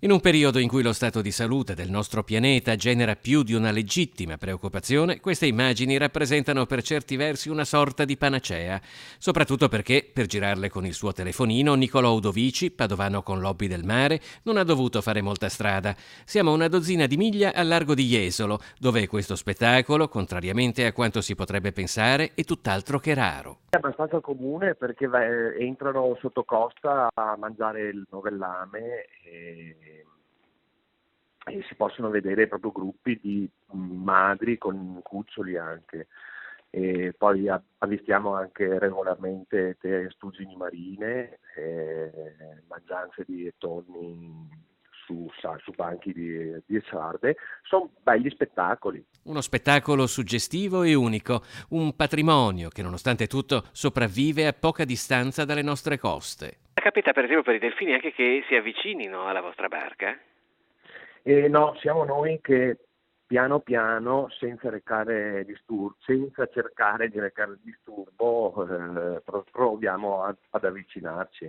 In un periodo in cui lo stato di salute del nostro pianeta genera più di una legittima preoccupazione, queste immagini rappresentano per certi versi una sorta di panacea, soprattutto perché, per girarle con il suo telefonino, Niccolò Udovici, padovano con l'hobby del mare, non ha dovuto fare molta strada. Siamo a una dozzina di miglia al largo di Jesolo, dove questo spettacolo, contrariamente a quanto si potrebbe pensare, è tutt'altro che raro. È abbastanza comune perché entrano sotto costa a mangiare il novellame e si possono vedere proprio gruppi di madri con cuccioli anche. E poi avvistiamo anche regolarmente testuggini marine, mangianze di tonni su banchi di sarde. Sono begli spettacoli. Uno spettacolo suggestivo e unico, un patrimonio che nonostante tutto sopravvive a poca distanza dalle nostre coste. Capita per esempio per i delfini anche che si avvicinino alla vostra barca? E no, siamo noi che piano piano, senza cercare di recare disturbo, proviamo ad avvicinarci.